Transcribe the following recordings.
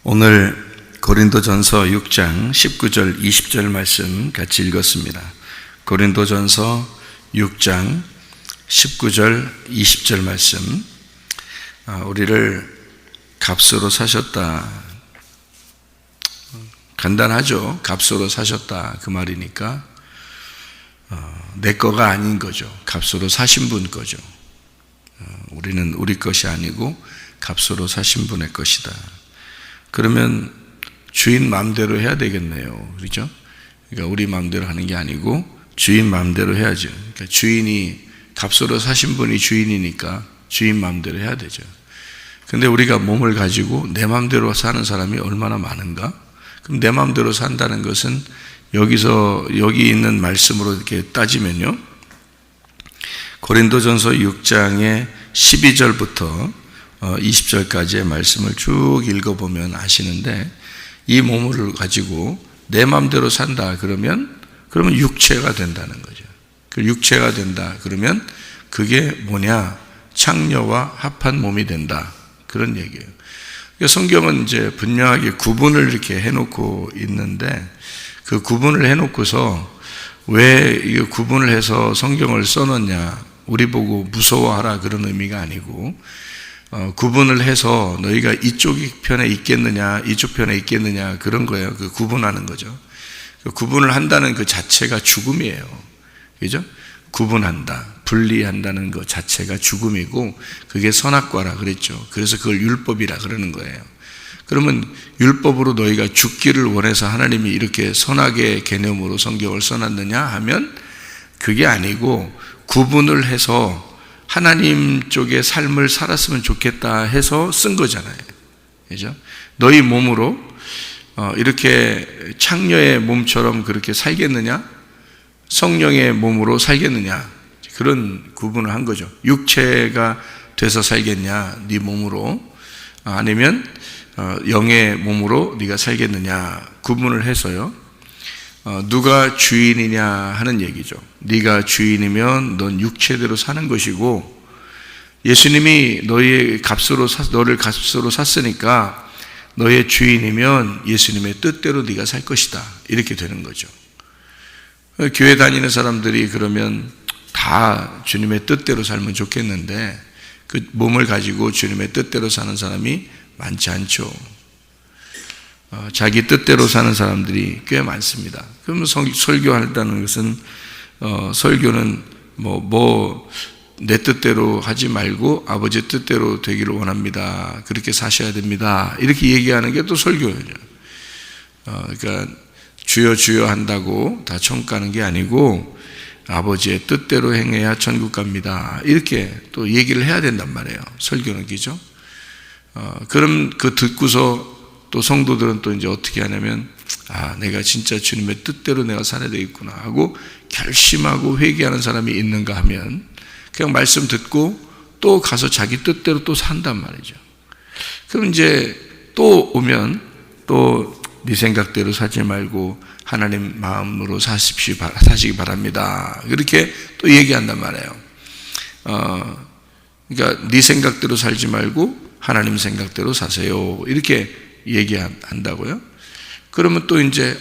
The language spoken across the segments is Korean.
오늘 고린도전서 6장 19절 20절 말씀 같이 읽었습니다. 고린도전서 6장 19절 20절 말씀, 우리를 값으로 사셨다. 간단하죠. 값으로 사셨다 그 말이니까 내 거가 아닌 거죠. 값으로 사신 분 거죠. 우리는 우리 것이 아니고 값으로 사신 분의 것이다. 그러면 주인 마음대로 해야 되겠네요. 그렇죠? 그러니까 우리 마음대로 하는 게 아니고 주인 마음대로 해야죠. 그러니까 주인이, 값으로 사신 분이 주인이니까 주인 마음대로 해야 되죠. 근데 우리가 몸을 가지고 내 마음대로 사는 사람이 얼마나 많은가? 그럼 내 마음대로 산다는 것은 여기 있는 말씀으로 이렇게 따지면요, 고린도전서 6장의 12절부터 20절까지의 말씀을 쭉 읽어보면 아시는데, 이 몸을 가지고 내 마음대로 산다 그러면 육체가 된다는 거죠. 그 육체가 된다 그러면 그게 뭐냐? 창녀와 합한 몸이 된다, 그런 얘기예요. 성경은 이제 분명하게 구분을 이렇게 해놓고 있는데, 그 구분을 해놓고서 왜 이 구분을 해서 성경을 써놓냐? 우리 보고 무서워하라 그런 의미가 아니고, 구분을 해서 너희가 이쪽 편에 있겠느냐 이쪽 편에 있겠느냐 그런 거예요. 그 구분하는 거죠. 그 구분을 한다는 그 자체가 죽음이에요. 그죠? 구분한다, 분리한다는 것 자체가 죽음이고, 그게 선악과라 그랬죠. 그래서 그걸 율법이라 그러는 거예요. 그러면 율법으로 너희가 죽기를 원해서 하나님이 이렇게 선악의 개념으로 성경을 써놨느냐 하면 그게 아니고, 구분을 해서 하나님 쪽의 삶을 살았으면 좋겠다 해서 쓴 거잖아요. 그죠? 너희 몸으로 이렇게 창녀의 몸처럼 그렇게 살겠느냐? 성령의 몸으로 살겠느냐? 그런 구분을 한 거죠. 육체가 돼서 살겠냐? 네 몸으로. 아니면 영의 몸으로 네가 살겠느냐? 구분을 해서요. 누가 주인이냐 하는 얘기죠. 네가 주인이면 넌 육체대로 사는 것이고, 예수님이 너를 값으로 샀으니까 너의 주인이면 예수님의 뜻대로 네가 살 것이다, 이렇게 되는 거죠. 교회 다니는 사람들이 그러면 다 주님의 뜻대로 살면 좋겠는데, 그 몸을 가지고 주님의 뜻대로 사는 사람이 많지 않죠. 자기 뜻대로 사는 사람들이 꽤 많습니다. 그러면 설교한다는 것은, 설교는 내 뜻대로 하지 말고 아버지 뜻대로 되기를 원합니다, 그렇게 사셔야 됩니다, 이렇게 얘기하는 게 또 설교예요. 그러니까 주여 주여 한다고 다 천국 가는 게 아니고 아버지의 뜻대로 행해야 천국 갑니다, 이렇게 또 얘기를 해야 된단 말이에요. 설교는. 그죠? 그럼 그 듣고서 또 성도들은 또 이제 어떻게 하냐면, 내가 진짜 주님의 뜻대로 내가 살아야 되겠구나 하고 결심하고 회개하는 사람이 있는가 하면 그냥 말씀 듣고 또 가서 자기 뜻대로 또 산단 말이죠. 그럼 이제 또 오면 또 네 생각대로 살지 말고 하나님 마음으로 사시기 바랍니다, 이렇게 또 얘기한단 말이에요. 그러니까 네 생각대로 살지 말고 하나님 생각대로 사세요, 이렇게 얘기한다고요. 그러면 또 이제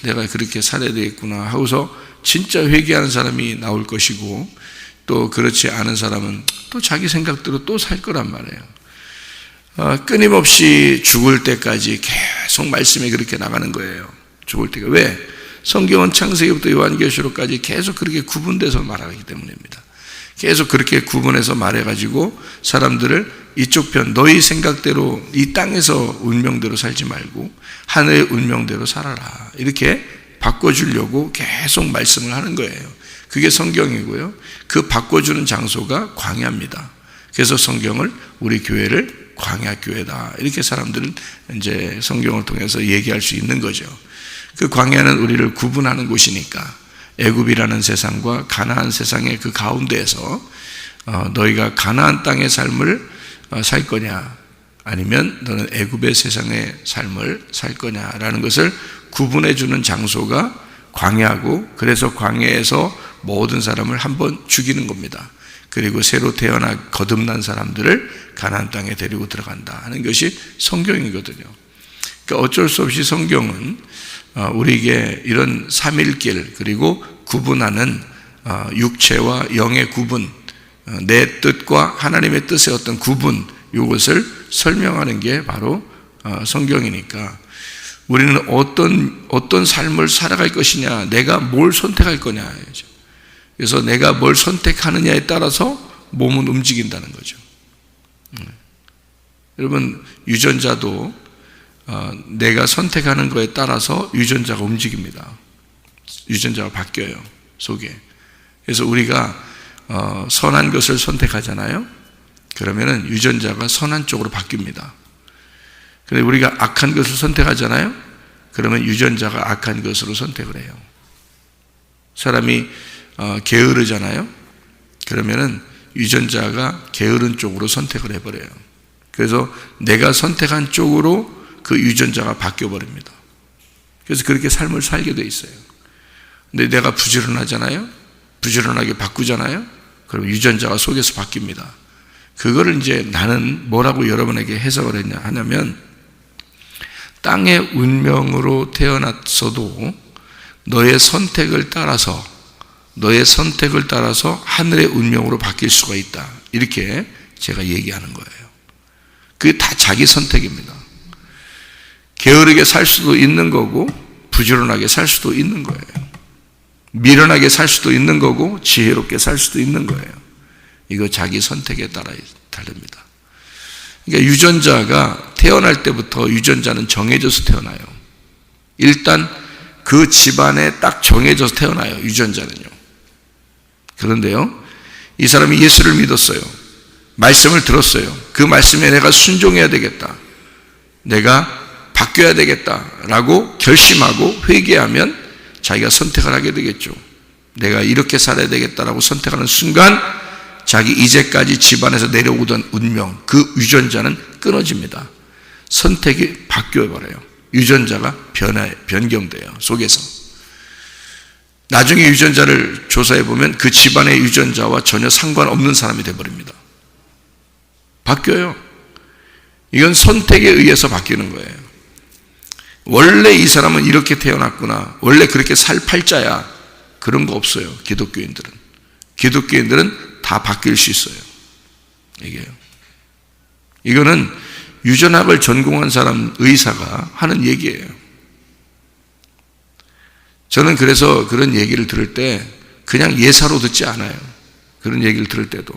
내가 그렇게 살아야 되겠구나 하고서 진짜 회개하는 사람이 나올 것이고, 또 그렇지 않은 사람은 또 자기 생각대로 또 살 거란 말이에요. 끊임없이 죽을 때까지 계속 말씀이 그렇게 나가는 거예요. 죽을 때가. 왜? 성경은 창세기부터 요한계시록까지 계속 그렇게 구분돼서 말하기 때문입니다. 계속 그렇게 구분해서 말해가지고 사람들을 이쪽 편, 너희 생각대로 이 땅에서 운명대로 살지 말고 하늘의 운명대로 살아라, 이렇게 바꿔주려고 계속 말씀을 하는 거예요. 그게 성경이고요. 그 바꿔주는 장소가 광야입니다. 그래서 성경을, 우리 교회를 광야교회다, 이렇게 사람들은 이제 성경을 통해서 얘기할 수 있는 거죠. 그 광야는 우리를 구분하는 곳이니까, 애굽이라는 세상과 가나안 세상의 그 가운데에서 너희가 가나안 땅의 삶을 살 거냐, 아니면 너는 애굽의 세상의 삶을 살 거냐라는 것을 구분해 주는 장소가 광야고, 그래서 광야에서 모든 사람을 한번 죽이는 겁니다. 그리고 새로 태어나 거듭난 사람들을 가나안 땅에 데리고 들어간다 하는 것이 성경이거든요. 그러니까 어쩔 수 없이 성경은 우리에게 이런 삼일길, 그리고 구분하는 육체와 영의 구분, 내 뜻과 하나님의 뜻의 어떤 구분, 이것을 설명하는 게 바로 성경이니까 우리는 어떤 삶을 살아갈 것이냐, 내가 뭘 선택할 거냐. 그래서 내가 뭘 선택하느냐에 따라서 몸은 움직인다는 거죠. 여러분, 유전자도 내가 선택하는 거에 따라서 유전자가 움직입니다. 유전자가 바뀌어요, 속에. 그래서 우리가 선한 것을 선택하잖아요. 그러면은 유전자가 선한 쪽으로 바뀝니다. 그런데 우리가 악한 것을 선택하잖아요. 그러면 유전자가 악한 것으로 선택을 해요. 사람이 게으르잖아요. 그러면은 유전자가 게으른 쪽으로 선택을 해버려요. 그래서 내가 선택한 쪽으로 그 유전자가 바뀌어버립니다. 그래서 그렇게 삶을 살게 돼 있어요. 근데 내가 부지런하잖아요. 부지런하게 바꾸잖아요. 그럼 유전자가 속에서 바뀝니다. 그거를 이제 나는 뭐라고 여러분에게 해석을 하냐면, 땅의 운명으로 태어났어도 너의 선택을 따라서 하늘의 운명으로 바뀔 수가 있다. 이렇게 제가 얘기하는 거예요. 그게 다 자기 선택입니다. 게으르게 살 수도 있는 거고, 부지런하게 살 수도 있는 거예요. 미련하게 살 수도 있는 거고, 지혜롭게 살 수도 있는 거예요. 이거 자기 선택에 따라 다릅니다. 그러니까 유전자가 태어날 때부터 유전자는 정해져서 태어나요. 일단 그 집안에 딱 정해져서 태어나요, 유전자는요. 그런데요, 이 사람이 예수를 믿었어요. 말씀을 들었어요. 그 말씀에 내가 순종해야 되겠다, 내가 바뀌어야 되겠다라고 결심하고 회개하면 자기가 선택을 하게 되겠죠. 내가 이렇게 살아야 되겠다라고 선택하는 순간 자기 이제까지 집안에서 내려오던 운명, 그 유전자는 끊어집니다. 선택이 바뀌어버려요. 유전자가 변경돼요, 속에서. 나중에 유전자를 조사해보면 그 집안의 유전자와 전혀 상관없는 사람이 돼버립니다. 바뀌어요. 이건 선택에 의해서 바뀌는 거예요. 원래 이 사람은 이렇게 태어났구나, 원래 그렇게 살 팔자야, 그런 거 없어요. 기독교인들은 다 바뀔 수 있어요. 이거는 유전학을 전공한 사람, 의사가 하는 얘기예요. 저는 그래서 그런 얘기를 들을 때 그냥 예사로 듣지 않아요. 그런 얘기를 들을 때도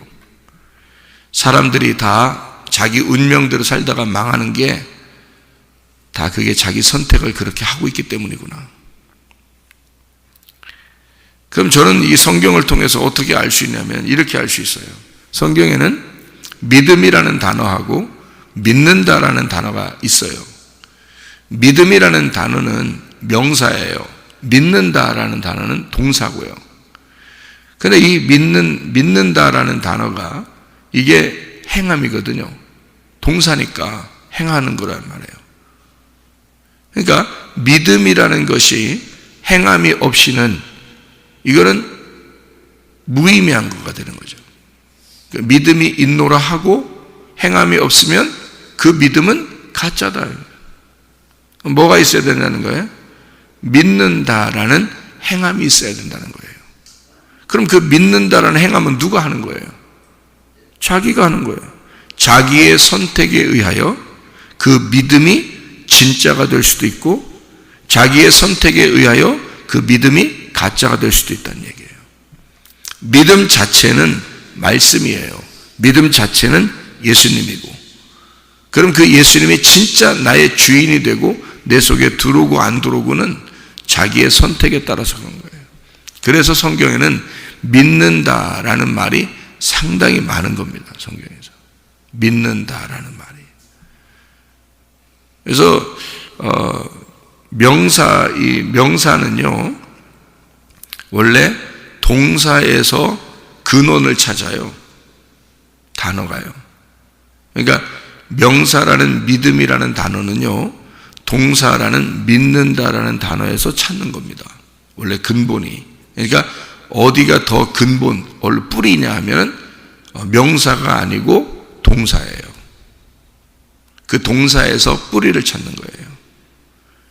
사람들이 다 자기 운명대로 살다가 망하는 게 다 그게 자기 선택을 그렇게 하고 있기 때문이구나. 그럼 저는 이 성경을 통해서 어떻게 알 수 있냐면 이렇게 알 수 있어요. 성경에는 믿음이라는 단어하고 믿는다라는 단어가 있어요. 믿음이라는 단어는 명사예요. 믿는다라는 단어는 동사고요. 그런데 이 믿는다라는 단어가 이게 행함이거든요. 동사니까 행하는 거란 말이에요. 그러니까 믿음이라는 것이 행함이 없이는 이거는 무의미한 거가 되는 거죠. 그러니까 믿음이 있노라 하고 행함이 없으면 그 믿음은 가짜다. 뭐가 있어야 된다는 거예요? 믿는다라는 행함이 있어야 된다는 거예요. 그럼 그 믿는다라는 행함은 누가 하는 거예요? 자기가 하는 거예요. 자기의 선택에 의하여 그 믿음이 진짜가 될 수도 있고, 자기의 선택에 의하여 그 믿음이 가짜가 될 수도 있다는 얘기예요. 믿음 자체는 말씀이에요. 믿음 자체는 예수님이고, 그럼 그 예수님이 진짜 나의 주인이 되고 내 속에 들어오고 안 들어오고는 자기의 선택에 따라서 그런 거예요. 그래서 성경에는 믿는다라는 말이 상당히 많은 겁니다. 성경에서 믿는다라는 말이. 그래서 이 명사는요 원래 동사에서 근원을 찾아요. 단어가요. 그러니까 명사라는 믿음이라는 단어는요 동사라는 믿는다라는 단어에서 찾는 겁니다. 원래 근본이. 그러니까 어디가 더 근본, 원래 뿌리냐 하면 명사가 아니고 동사예요. 그 동사에서 뿌리를 찾는 거예요.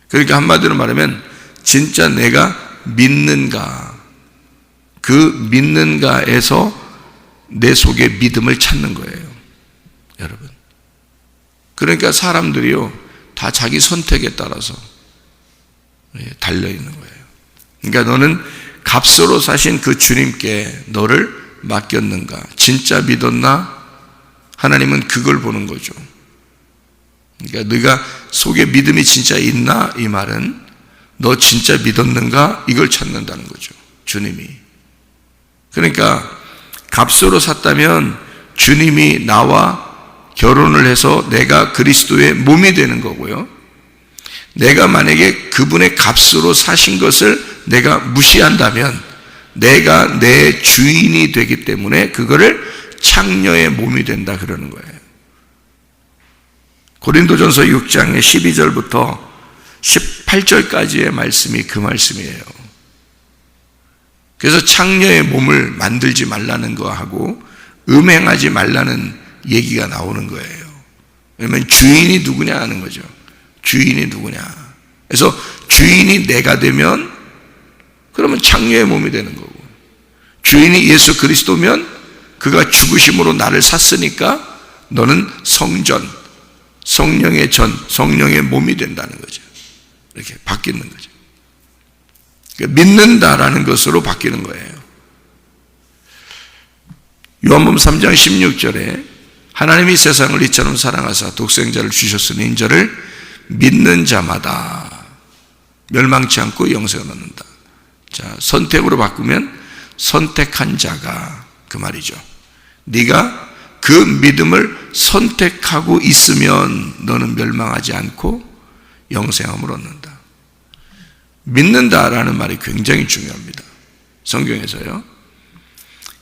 그러니까 한마디로 말하면 진짜 내가 믿는가, 그 믿는가에서 내 속에 믿음을 찾는 거예요, 여러분. 그러니까 사람들이요 다 자기 선택에 따라서 달려있는 거예요. 그러니까 너는 값으로 사신 그 주님께 너를 맡겼는가, 진짜 믿었나? 하나님은 그걸 보는 거죠. 그러니까 네가 속에 믿음이 진짜 있나? 이 말은 너 진짜 믿었는가? 이걸 찾는다는 거죠, 주님이. 그러니까 값으로 샀다면 주님이 나와 결혼을 해서 내가 그리스도의 몸이 되는 거고요. 내가 만약에 그분의 값으로 사신 것을 내가 무시한다면 내가 내 주인이 되기 때문에 그거를 창녀의 몸이 된다 그러는 거예요. 고린도전서 6장의 12절부터 18절까지의 말씀이 그 말씀이에요. 그래서 창녀의 몸을 만들지 말라는 거하고 음행하지 말라는 얘기가 나오는 거예요. 왜냐하면 주인이 누구냐 하는 거죠. 주인이 누구냐. 그래서 주인이 내가 되면 그러면 창녀의 몸이 되는 거고, 주인이 예수 그리스도면 그가 죽으심으로 나를 샀으니까 너는 성전, 성령의 전, 성령의 몸이 된다는 거죠. 이렇게 바뀌는 거죠. 그러니까 믿는다라는 것으로 바뀌는 거예요. 요한복음 3장 16절에 하나님이 세상을 이처럼 사랑하사 독생자를 주셨으니 인저를 믿는 자마다 멸망치 않고 영생을 얻는다. 자, 선택으로 바꾸면 선택한 자가, 그 말이죠. 네가 그 믿음을 선택하고 있으면 너는 멸망하지 않고 영생함을 얻는다. 믿는다라는 말이 굉장히 중요합니다, 성경에서요.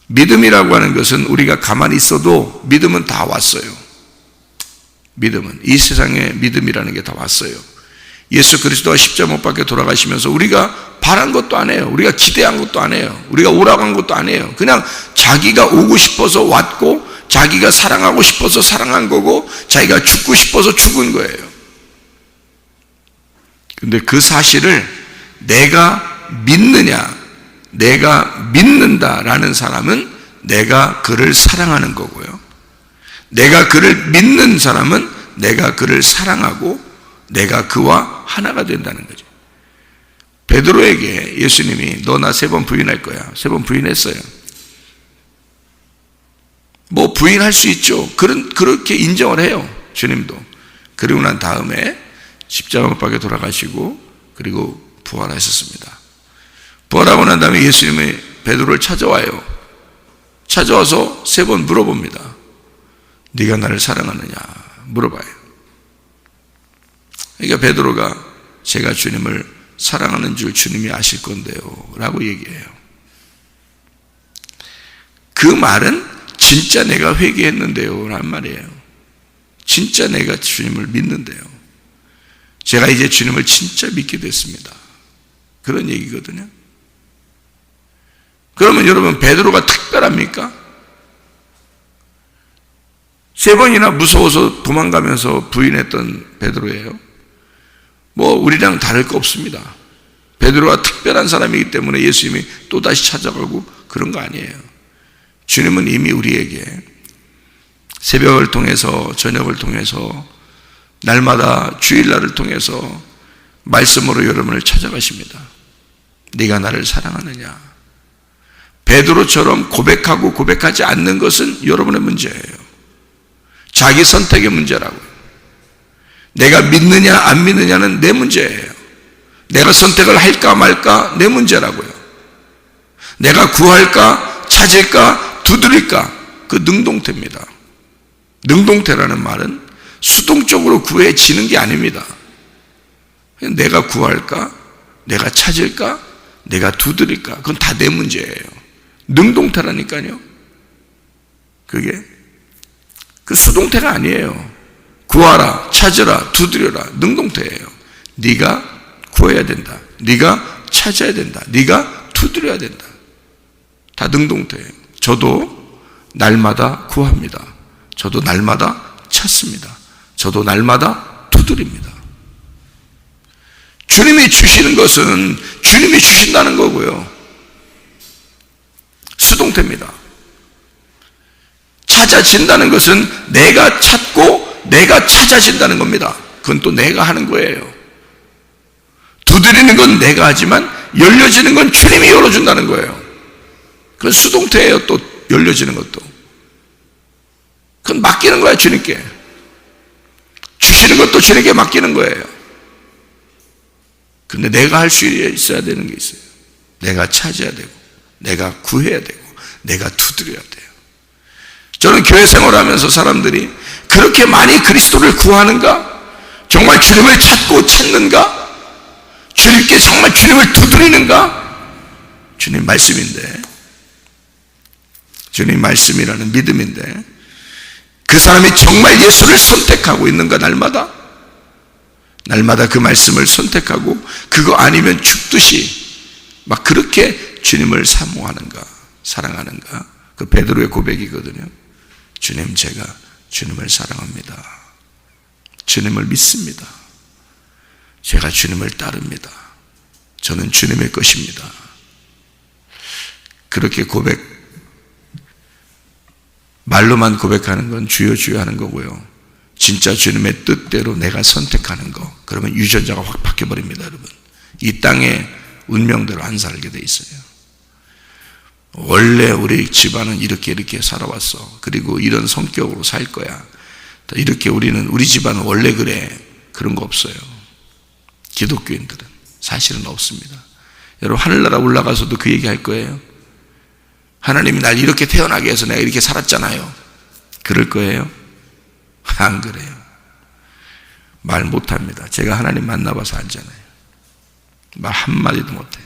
믿음이라고 하는 것은 우리가 가만히 있어도 믿음은 다 왔어요. 믿음은, 이 세상에 믿음이라는 게 다 왔어요. 예수 그리스도가 십자가 못 박혀 돌아가시면서 우리가 바란 것도 안 해요. 우리가 기대한 것도 안 해요. 우리가 오라고 한 것도 안 해요. 그냥 자기가 오고 싶어서 왔고, 자기가 사랑하고 싶어서 사랑한 거고, 자기가 죽고 싶어서 죽은 거예요. 근데 그 사실을 내가 믿느냐, 내가 믿는다라는 사람은 내가 그를 사랑하는 거고요. 내가 그를 믿는 사람은 내가 그를 사랑하고 내가 그와 하나가 된다는 거죠. 베드로에게 예수님이 너 나 3번 부인할 거야. 3번 부인했어요. 뭐 부인할 수 있죠. 그렇게 인정을 해요, 주님도. 그리고 난 다음에 십자가 못 박혀 돌아가시고 그리고 부활하셨습니다. 부활하고 난 다음에 예수님이 베드로를 찾아와요. 찾아와서 3번 물어봅니다. 네가 나를 사랑하느냐 물어봐요. 그러니까 베드로가 제가 주님을 사랑하는 줄 주님이 아실 건데요 라고 얘기해요. 그 말은 진짜 내가 회개했는데요 라는 말이에요. 진짜 내가 주님을 믿는데요, 제가 이제 주님을 진짜 믿게 됐습니다, 그런 얘기거든요. 그러면 여러분, 베드로가 특별합니까? 3번이나 무서워서 도망가면서 부인했던 베드로예요. 뭐 우리랑 다를 거 없습니다. 베드로가 특별한 사람이기 때문에 예수님이 또다시 찾아가고 그런 거 아니에요. 주님은 이미 우리에게 새벽을 통해서, 저녁을 통해서, 날마다 주일날을 통해서 말씀으로 여러분을 찾아가십니다. 네가 나를 사랑하느냐. 베드로처럼 고백하고 고백하지 않는 것은 여러분의 문제예요. 자기 선택의 문제라고요. 내가 믿느냐 안 믿느냐는 내 문제예요. 내가 선택을 할까 말까 내 문제라고요. 내가 구할까 찾을까 두드릴까 그 능동태입니다. 능동태라는 말은 수동적으로 구해지는 게 아닙니다. 내가 구할까, 내가 찾을까, 내가 두드릴까, 그건 다 내 문제예요. 능동태라니까요. 그게 그 수동태가 아니에요. 구하라, 찾으라, 두드려라, 능동태예요. 네가 구해야 된다, 네가 찾아야 된다, 네가 두드려야 된다. 다 능동태예요. 저도 날마다 구합니다. 저도 날마다 찾습니다. 저도 날마다 두드립니다. 주님이 주시는 것은 주님이 주신다는 거고요. 수동태입니다. 찾아진다는 것은 내가 찾고 내가 찾아진다는 겁니다. 그건 또 내가 하는 거예요. 두드리는 건 내가 하지만 열려지는 건 주님이 열어준다는 거예요. 그건 수동태예요. 또 열려지는 것도. 그건 맡기는 거야, 주님께. 주시는 것도 주님께 맡기는 거예요. 근데 내가 할 수 있어야 되는 게 있어요. 내가 찾아야 되고, 내가 구해야 되고, 내가 두드려야 돼요. 저는 교회 생활하면서 사람들이 그렇게 많이 그리스도를 구하는가? 정말 주님을 찾고 찾는가? 주님께 정말 주님을 두드리는가? 주님 말씀인데, 주님 말씀이라는 믿음인데, 그 사람이 정말 예수를 선택하고 있는가? 날마다 그 말씀을 선택하고 그거 아니면 죽듯이 막 그렇게 주님을 사모하는가? 사랑하는가? 그 베드로의 고백이거든요. 주님, 제가 주님을 사랑합니다. 주님을 믿습니다. 제가 주님을 따릅니다. 저는 주님의 것입니다. 그렇게 말로만 고백하는 건 주여 주여 하는 거고요. 진짜 주님의 뜻대로 내가 선택하는 거, 그러면 유전자가 확 바뀌어버립니다, 여러분. 이 땅에 운명대로 안 살게 돼 있어요. 원래 우리 집안은 이렇게 살아왔어. 그리고 이런 성격으로 살 거야. 이렇게 우리 집안은 원래 그래. 그런 거 없어요. 기독교인들은 사실은 없습니다. 여러분, 하늘나라 올라가서도 그 얘기 할 거예요. 하나님이 날 이렇게 태어나게 해서 내가 이렇게 살았잖아요. 그럴 거예요? 안 그래요. 말 못합니다. 제가 하나님 만나봐서 알잖아요. 말 한마디도 못해요.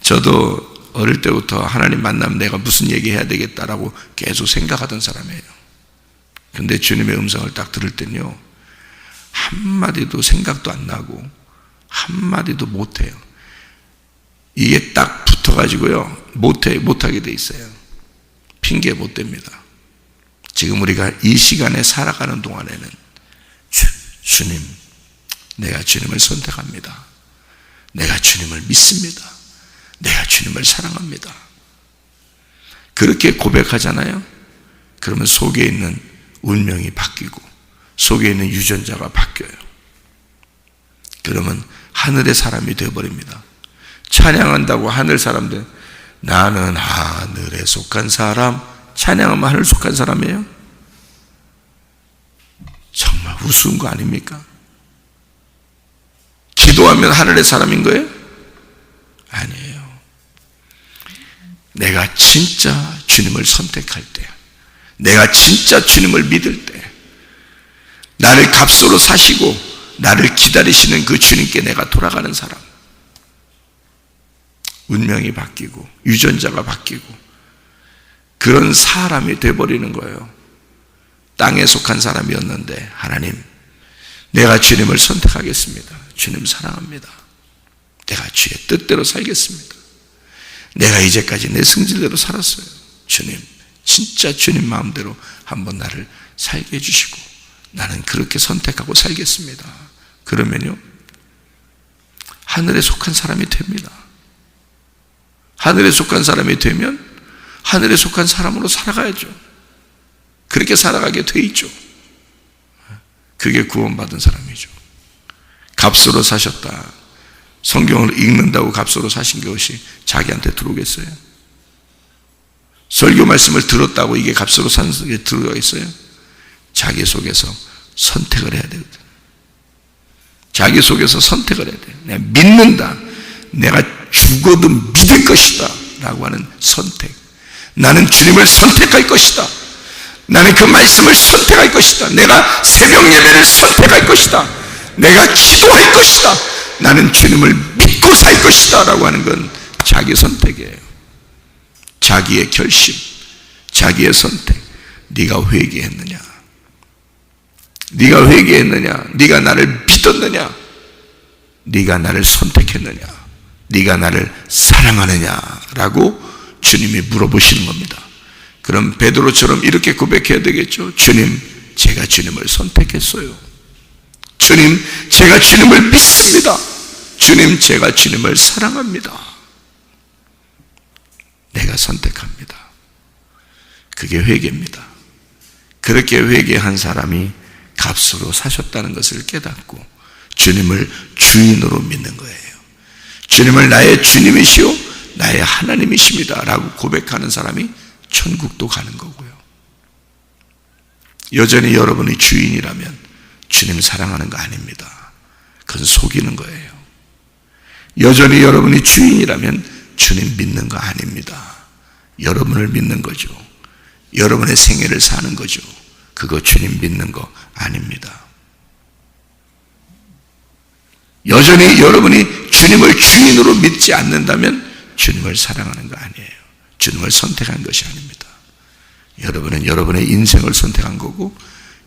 저도 어릴 때부터 하나님 만나면 내가 무슨 얘기해야 되겠다라고 계속 생각하던 사람이에요. 근데 주님의 음성을 딱 들을 땐요, 한마디도 생각도 안 나고 한마디도 못해요. 이게 딱 붙어가지고요, 못하게 돼 있어요. 핑계 못 댑니다. 지금 우리가 이 시간에 살아가는 동안에는 주님, 내가 주님을 선택합니다. 내가 주님을 믿습니다. 내가 주님을 사랑합니다. 그렇게 고백하잖아요. 그러면 속에 있는 운명이 바뀌고 속에 있는 유전자가 바뀌어요. 그러면 하늘의 사람이 되어버립니다. 찬양한다고 하늘 사람들, 나는 하늘에 속한 사람, 찬양하면 하늘 속한 사람이에요? 정말 우스운 거 아닙니까? 기도하면 하늘의 사람인 거예요? 아니에요. 내가 진짜 주님을 선택할 때, 내가 진짜 주님을 믿을 때, 나를 값으로 사시고 나를 기다리시는 그 주님께 내가 돌아가는 사람, 운명이 바뀌고 유전자가 바뀌고 그런 사람이 돼버리는 거예요. 땅에 속한 사람이었는데, 하나님, 내가 주님을 선택하겠습니다. 주님 사랑합니다. 내가 주의 뜻대로 살겠습니다. 내가 이제까지 내 성질대로 살았어요. 주님, 진짜 주님 마음대로 한번 나를 살게 해주시고 나는 그렇게 선택하고 살겠습니다. 그러면요, 하늘에 속한 사람이 됩니다. 하늘에 속한 사람이 되면 하늘에 속한 사람으로 살아가야죠. 그렇게 살아가게 돼 있죠. 그게 구원받은 사람이죠. 값으로 사셨다. 성경을 읽는다고 값으로 사신 것이 자기한테 들어오겠어요? 설교 말씀을 들었다고 이게 값으로 사는 게 들어가겠어요? 자기 속에서 선택을 해야 되거든. 자기 속에서 선택을 해야 돼. 내가 믿는다. 내가 죽어도 믿을 것이다 라고 하는 선택. 나는 주님을 선택할 것이다. 나는 그 말씀을 선택할 것이다. 내가 새벽 예배를 선택할 것이다. 내가 기도할 것이다. 나는 주님을 믿고 살 것이다 라고 하는 건 자기 선택이에요. 자기의 결심, 자기의 선택. 네가 회개했느냐? 네가 회개했느냐? 네가 나를 믿었느냐? 네가 나를 선택했느냐? 네가 나를 사랑하느냐라고 주님이 물어보시는 겁니다. 그럼 베드로처럼 이렇게 고백해야 되겠죠. 주님, 제가 주님을 선택했어요. 주님, 제가 주님을 믿습니다. 주님, 제가 주님을 사랑합니다. 내가 선택합니다. 그게 회개입니다. 그렇게 회개한 사람이 값으로 사셨다는 것을 깨닫고 주님을 주인으로 믿는 거예요. 주님을 나의 주님이시오 나의 하나님이십니다 라고 고백하는 사람이 천국도 가는 거고요. 여전히 여러분이 주인이라면 주님 사랑하는 거 아닙니다. 그건 속이는 거예요. 여전히 여러분이 주인이라면 주님 믿는 거 아닙니다. 여러분을 믿는 거죠. 여러분의 생애를 사는 거죠. 그거 주님 믿는 거 아닙니다. 여전히 여러분이 주님을 주인으로 믿지 않는다면 주님을 사랑하는 거 아니에요. 주님을 선택한 것이 아닙니다. 여러분은 여러분의 인생을 선택한 거고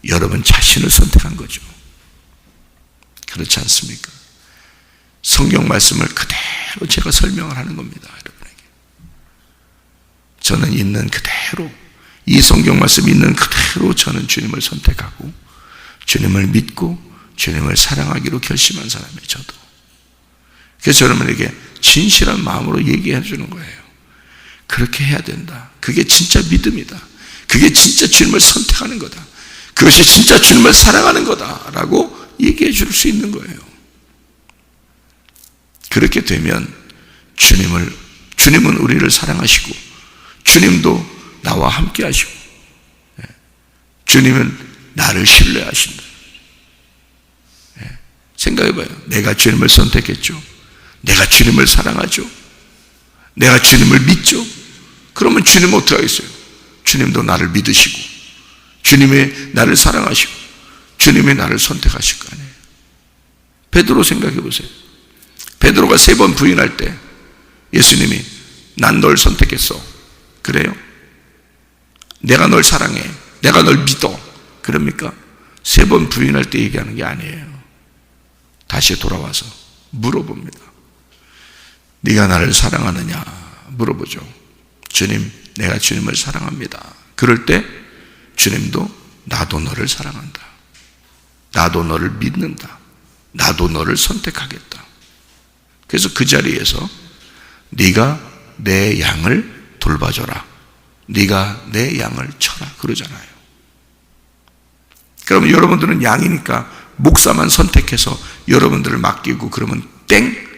여러분 자신을 선택한 거죠. 그렇지 않습니까? 성경 말씀을 그대로 제가 설명을 하는 겁니다. 여러분에게. 저는 있는 그대로 이 성경 말씀 있는 그대로 저는 주님을 선택하고 주님을 믿고 주님을 사랑하기로 결심한 사람이에요. 저도. 그래서 여러분에게 진실한 마음으로 얘기해 주는 거예요. 그렇게 해야 된다. 그게 진짜 믿음이다. 그게 진짜 주님을 선택하는 거다. 그것이 진짜 주님을 사랑하는 거다라고 얘기해 줄 수 있는 거예요. 그렇게 되면 주님은 우리를 사랑하시고 주님도 나와 함께 하시고 주님은 나를 신뢰하신다. 생각해봐요. 내가 주님을 선택했죠. 내가 주님을 사랑하죠. 내가 주님을 믿죠. 그러면 주님은 어떻게 하겠어요? 주님도 나를 믿으시고 주님이 나를 사랑하시고 주님이 나를 선택하실 거 아니에요. 베드로 생각해보세요. 베드로가 3번 부인할 때 예수님이 난 널 선택했어. 그래요? 내가 널 사랑해. 내가 널 믿어. 그럽니까? 3번 부인할 때 얘기하는 게 아니에요. 다시 돌아와서 물어봅니다. 네가 나를 사랑하느냐 물어보죠. 주님, 내가 주님을 사랑합니다. 그럴 때 주님도 나도 너를 사랑한다. 나도 너를 믿는다. 나도 너를 선택하겠다. 그래서 그 자리에서 네가 내 양을 돌봐줘라. 네가 내 양을 쳐라. 그러잖아요. 그러면 여러분들은 양이니까 목사만 선택해서 여러분들을 맡기고 그러면 땡?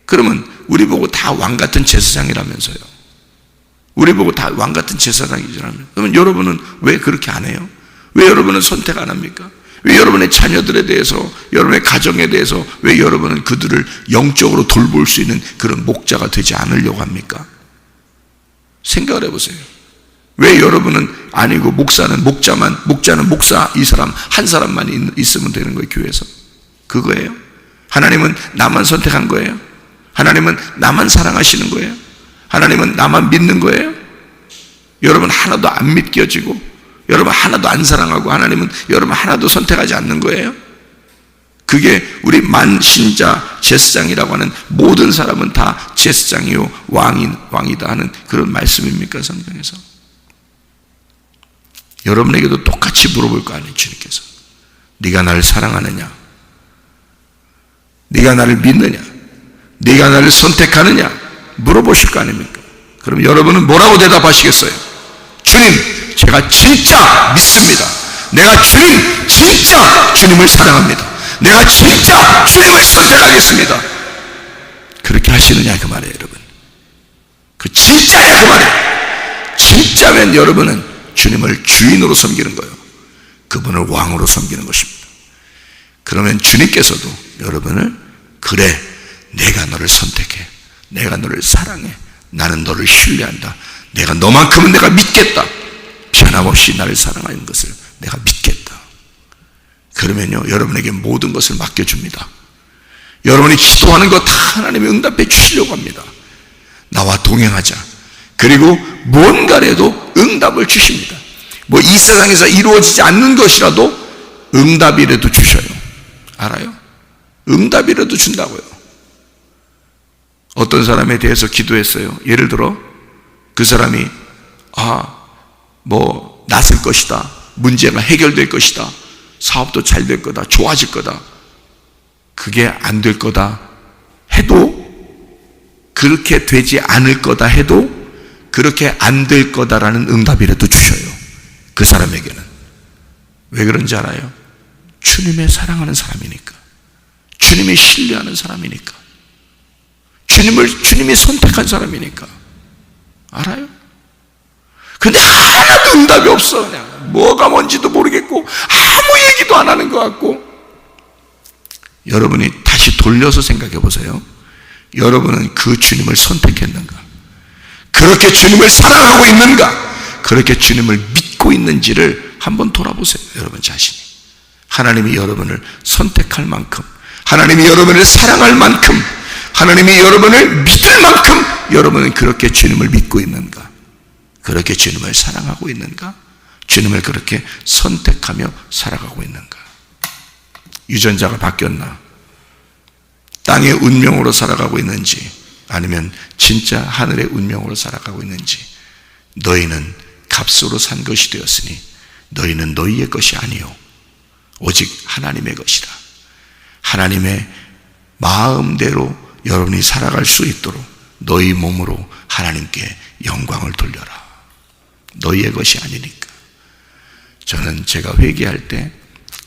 그러면 우리 보고 다 왕같은 제사장이라면서요. 우리 보고 다 왕같은 제사장이라면 그러면 여러분은 왜 그렇게 안 해요? 왜 여러분은 선택 안 합니까? 왜 여러분의 자녀들에 대해서 여러분의 가정에 대해서 왜 여러분은 그들을 영적으로 돌볼 수 있는 그런 목자가 되지 않으려고 합니까? 생각을 해보세요. 왜 여러분은 아니고 목자는 목사 이 사람 한 사람만 있으면 되는 거예요? 교회에서 그거예요? 하나님은 나만 선택한 거예요? 하나님은 나만 사랑하시는 거예요? 하나님은 나만 믿는 거예요? 여러분 하나도 안 믿겨지고 여러분 하나도 안 사랑하고 하나님은 여러분 하나도 선택하지 않는 거예요? 그게 우리 만신자 제사장이라고 하는 모든 사람은 다 제사장이요 왕이다 하는 그런 말씀입니까? 성경에서 여러분에게도 똑같이 물어볼 거 아니에요. 주님께서 네가 나를 사랑하느냐? 네가 나를 믿느냐? 네가 나를 선택하느냐? 물어보실 거 아닙니까? 그럼 여러분은 뭐라고 대답하시겠어요? 주님, 제가 진짜 믿습니다. 내가 진짜 주님을 사랑합니다. 내가 진짜 주님을 선택하겠습니다. 그렇게 하시느냐 그 말이에요. 여러분 그 진짜야 그 말이에요. 진짜면 여러분은 주님을 주인으로 섬기는 거예요. 그분을 왕으로 섬기는 것입니다. 그러면 주님께서도 여러분을 그래 내가 너를 선택해. 내가 너를 사랑해. 나는 너를 신뢰한다. 내가 너만큼은 내가 믿겠다. 변함없이 나를 사랑하는 것을 내가 믿겠다. 그러면요 여러분에게 모든 것을 맡겨줍니다. 여러분이 기도하는 거 다 하나님이 응답해 주시려고 합니다. 나와 동행하자. 그리고 뭔가라도 응답을 주십니다. 뭐 이 세상에서 이루어지지 않는 것이라도 응답이라도 주셔요. 알아요? 응답이라도 준다고요. 어떤 사람에 대해서 기도했어요. 예를 들어 그 사람이 낫을 것이다. 문제가 해결될 것이다. 사업도 잘 될 거다. 좋아질 거다. 그게 안 될 거다. 그렇게 되지 않을 거다 해도 그렇게 안 될 거다라는 응답이라도 주셔요. 그 사람에게는. 왜 그런지 알아요? 주님의 사랑하는 사람이니까. 주님이 신뢰하는 사람이니까. 주님이 선택한 사람이니까. 알아요? 근데 하나도 응답이 없어. 그냥 뭐가 뭔지도 모르겠고 아무 얘기도 안 하는 것 같고. 여러분이 다시 돌려서 생각해 보세요. 여러분은 그 주님을 선택했는가? 그렇게 주님을 사랑하고 있는가? 그렇게 주님을 믿고 있는지를 한번 돌아보세요. 여러분 자신이. 하나님이 여러분을 선택할 만큼, 하나님이 여러분을 사랑할 만큼, 하나님이 여러분을 믿을 만큼 여러분은 그렇게 주님을 믿고 있는가? 그렇게 주님을 사랑하고 있는가? 주님을 그렇게 선택하며 살아가고 있는가? 유전자가 바뀌었나? 땅의 운명으로 살아가고 있는지 아니면 진짜 하늘의 운명으로 살아가고 있는지. 너희는 값으로 산 것이 되었으니 너희는 너희의 것이 아니요 오직 하나님의 것이라. 하나님의 마음대로 여러분이 살아갈 수 있도록 너희 몸으로 하나님께 영광을 돌려라. 너희의 것이 아니니까. 저는 제가 회개할 때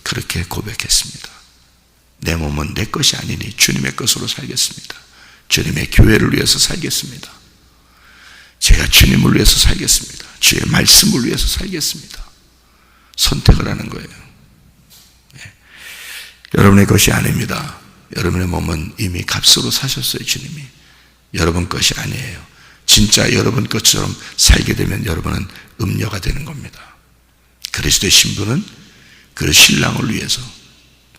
그렇게 고백했습니다. 내 몸은 내 것이 아니니 주님의 것으로 살겠습니다. 주님의 교회를 위해서 살겠습니다. 제가 주님을 위해서 살겠습니다. 주의 말씀을 위해서 살겠습니다. 선택을 하는 거예요. 네. 여러분의 것이 아닙니다. 여러분의 몸은 이미 값으로 사셨어요. 주님이. 여러분 것이 아니에요. 진짜 여러분 것처럼 살게 되면 여러분은 음녀가 되는 겁니다. 그리스도의 신부는 그 신랑을 위해서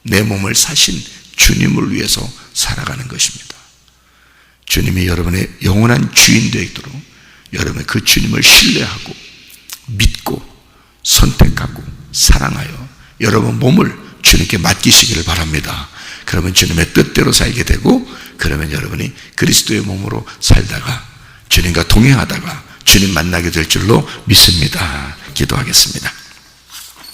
내 몸을 사신 주님을 위해서 살아가는 것입니다. 주님이 여러분의 영원한 주인 되도록 여러분의 그 주님을 신뢰하고 믿고 선택하고 사랑하여 여러분 몸을 주님께 맡기시기를 바랍니다. 그러면 주님의 뜻대로 살게 되고, 그러면 여러분이 그리스도의 몸으로 살다가 주님과 동행하다가 주님 만나게 될 줄로 믿습니다. 기도하겠습니다.